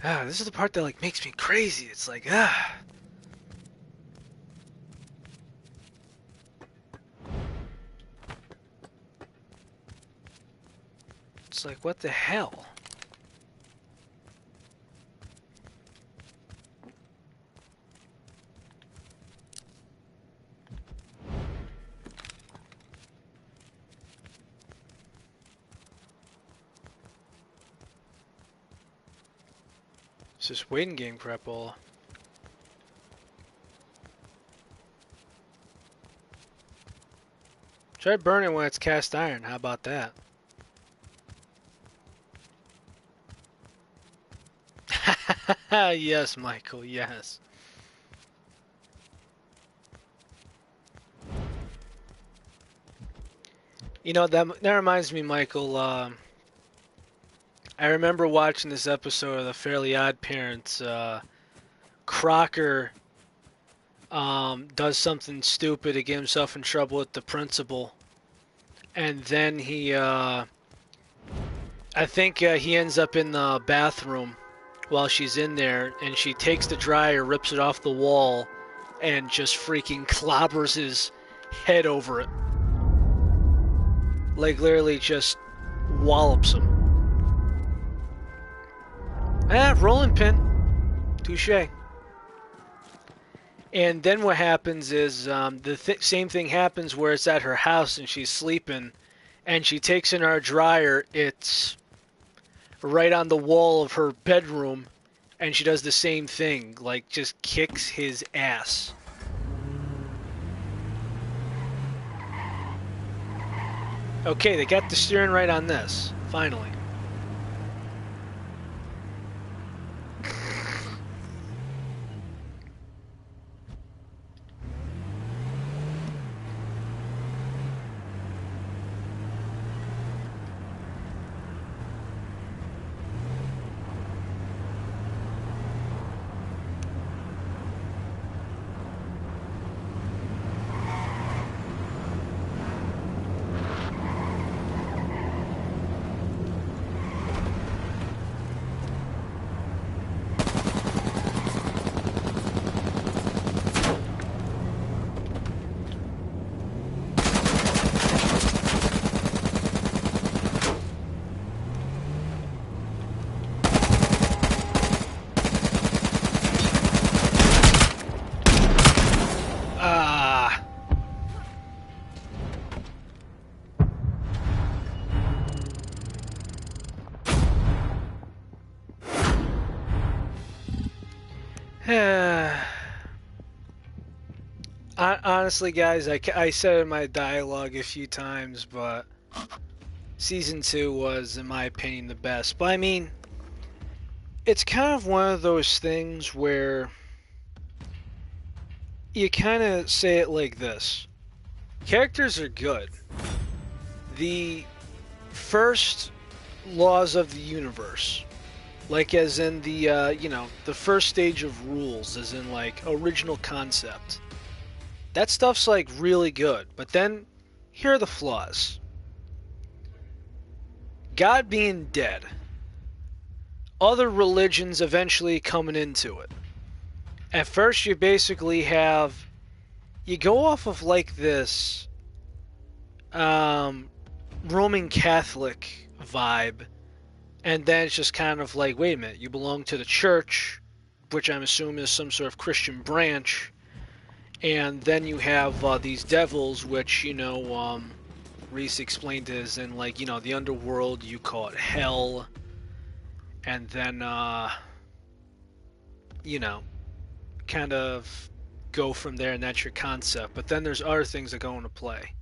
A: This is the part that like makes me crazy. It's like, It's like, what the hell? It's just waiting game crapola. Try burning when it's cast iron. How about that? Yes, Michael, yes. You know, that reminds me, Michael, I remember watching this episode of The Fairly Odd Parents. Crocker does something stupid to get himself in trouble with the principal. And then I think he ends up in the bathroom while she's in there, and she takes the dryer, rips it off the wall, and just freaking clobbers his head over it. Like, literally just wallops him. Rolling pin. Touche. And then what happens is the same thing happens where it's at her house and she's sleeping, and she takes in our dryer. It's right on the wall of her bedroom, and she does the same thing, like just kicks his ass. Okay, they got the steering right on this, finally. Honestly, guys, I said in my dialogue a few times, but Season 2 was, in my opinion, the best. But I mean, it's kind of one of those things where you kind of say it like this. Characters are good. The first laws of the universe, like as in the, the first stage of rules, as in like original concept. That stuff's like really good, but then here are the flaws. God being dead. Other religions eventually coming into it. At first you basically you go off of like this Roman Catholic vibe, and then it's just kind of like, wait a minute, you belong to the church, which I'm assuming is some sort of Christian branch. And then you have these devils, which, Reese explained as in, like, the underworld, you call it hell. And then, kind of go from there, and that's your concept. But then there's other things that go into play.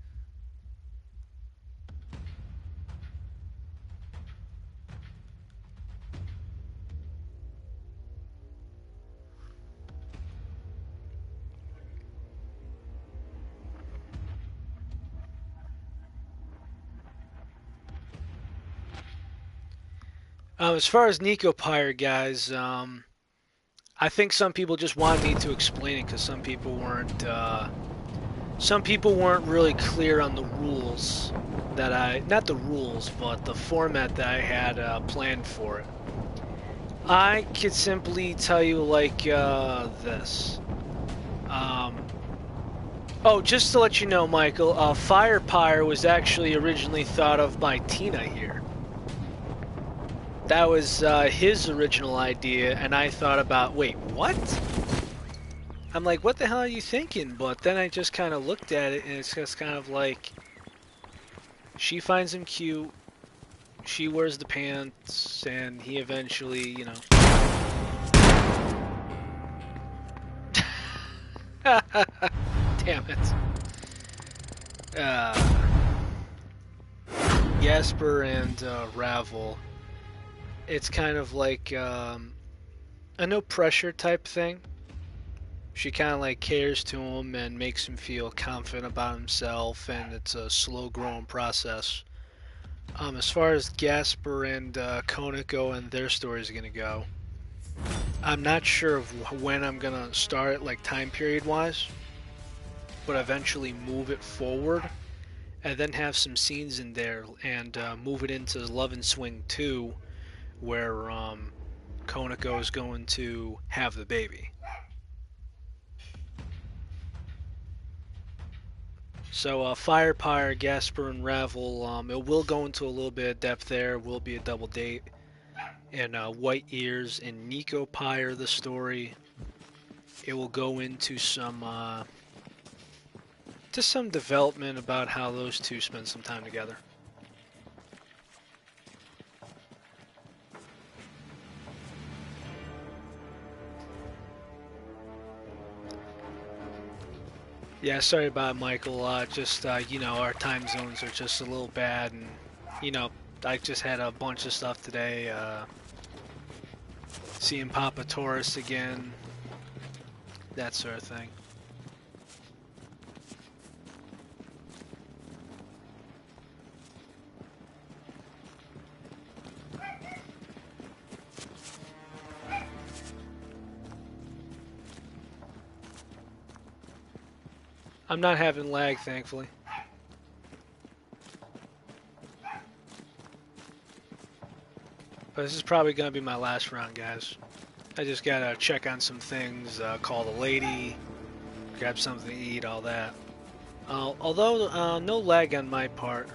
A: As far as Nicopire, guys, I think some people just wanted me to explain it because some people weren't really clear on the rules that not the rules, but the format that I had planned for it. I could simply tell you like this. Oh, just to let you know, Michael, Fire Pyre was actually originally thought of by Tina here. That was his original idea, and I thought about, wait, what? I'm like, what the hell are you thinking? But then I just kind of looked at it, and it's just kind of like, she finds him cute, she wears the pants, and he eventually, you know. Damn it. Jasper and Ravel, it's kind of like a no pressure type thing. She kind of like cares to him and makes him feel confident about himself, and it's a slow growing process. As far as Jasper and Koniko and their stories are gonna go, I'm not sure of when I'm gonna start, like time period wise, but eventually move it forward and then have some scenes in there and move it into Love and Swing 2, where Koniko is going to have the baby. So Fire Pyre, Gasper, and Ravel, it will go into a little bit of depth there, will be a double date. And White Ears and Nico Pyre, the story, it will go into some just some development about how those two spend some time together. Yeah, sorry about it, Michael. Just you know, our time zones are just a little bad, and you know, I just had a bunch of stuff today. Seeing Papa Torres again, that sort of thing. I'm not having lag, thankfully. But this is probably going to be my last round, guys. I just got to check on some things, call the lady, grab something to eat, all that. Although, no lag on my part.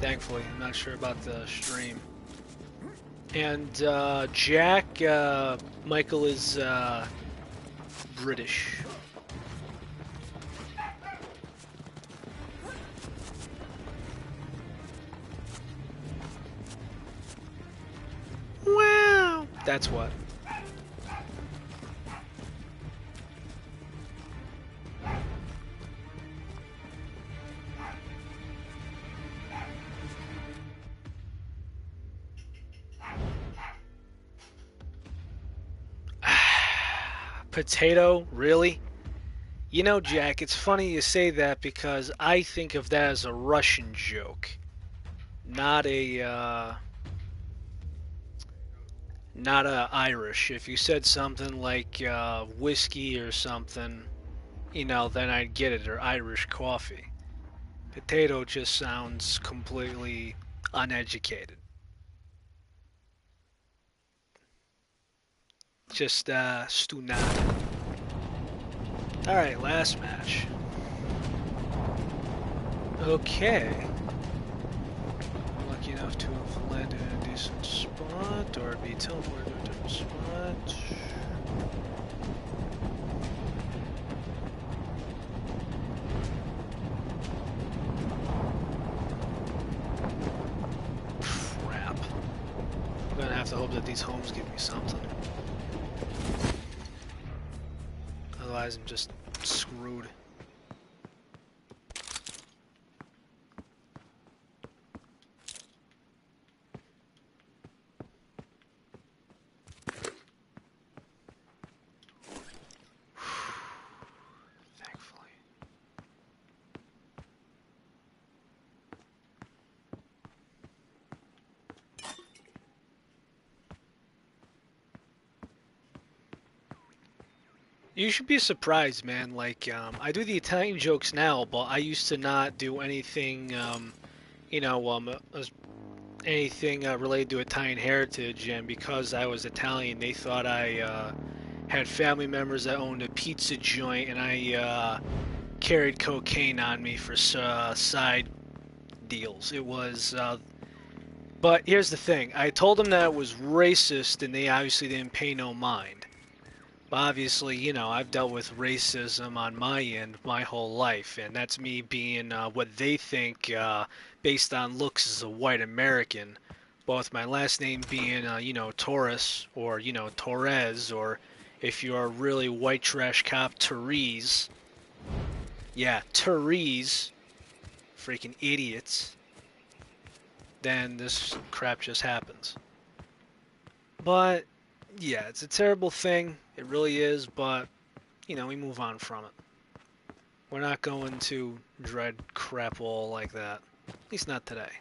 A: Thankfully, I'm not sure about the stream. And Jack, Michael is British. Wow! That's what. Potato? Really? You know, Jack, it's funny you say that because I think of that as a Russian joke. Not a Irish. If you said something like whiskey or something, you know, then I'd get it, or Irish coffee. Potato just sounds completely uneducated. Just stunado. Alright, last match. Okay. Lucky enough to have landed in a decent spot, or be teleported to a different spot. Crap. I'm gonna have to hope that these homes give me something. Otherwise, I'm just screwed. Thankfully. You should be surprised, man. Like, I do the Italian jokes now, but I used to not do anything, you know, anything related to Italian heritage. And because I was Italian, they thought I had family members that owned a pizza joint, and I carried cocaine on me for side deals. It was, but here's the thing. I told them that it was racist, and they obviously didn't pay no mind. Obviously, you know, I've dealt with racism on my end my whole life, and that's me being what they think, based on looks, as a white American. But with my last name being, you know, Torres, or, you know, Torres, or if you're a really white trash cop, Therese. Yeah, Therese. Freaking idiots. Then this crap just happens. But yeah, it's a terrible thing. It really is, but, you know, we move on from it. We're not going to dread crap all like that. At least not today.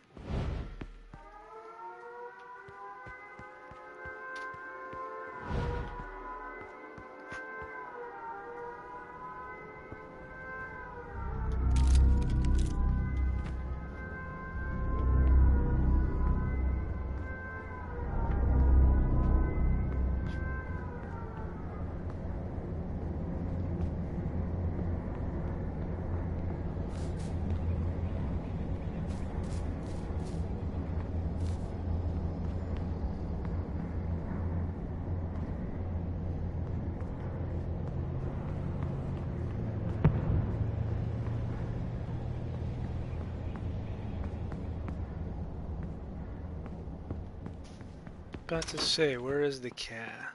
A: About to say, where is the cat?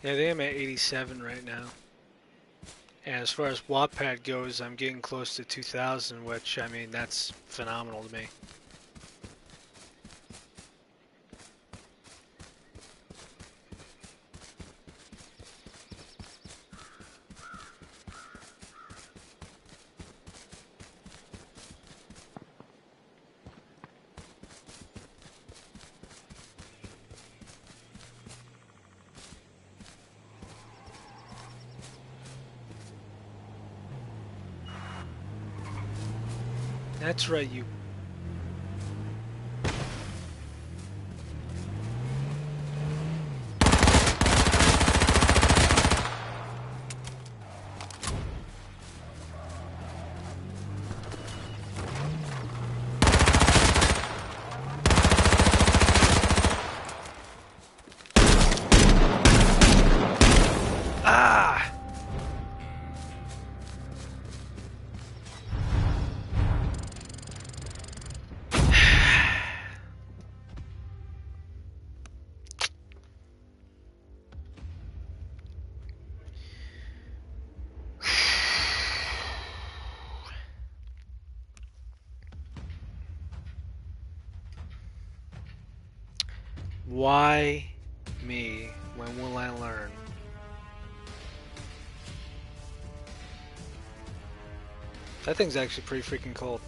A: Yeah, they am at 87 right now. And as far as Wattpad goes, I'm getting close to 2,000, which, I mean, that's phenomenal to me. That's right, you. Ah! Why me? When will I learn? That thing's actually pretty freaking cold.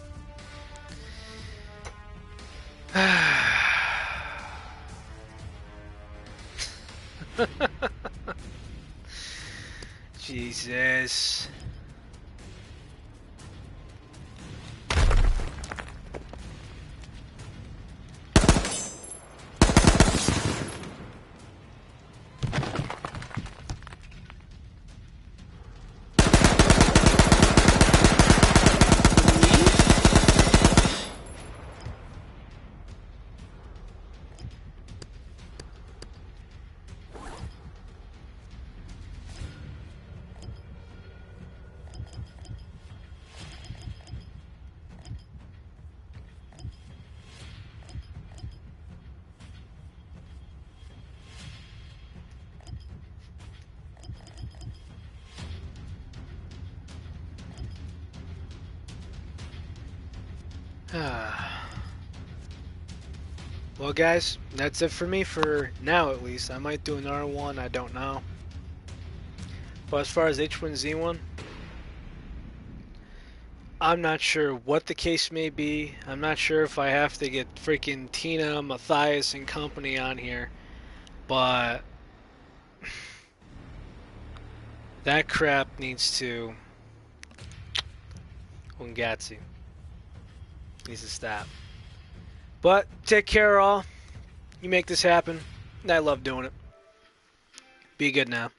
A: Jesus. Well, guys, that's it for me for now, at least. I might do another one, I don't know. But as far as H1Z1, I'm not sure what the case may be. I'm not sure if I have to get freaking Tina, Matthias, and company on here. But that crap needs to... Ungatzi. Needs to stop. But take care, all. You make this happen. I love doing it. Be good now.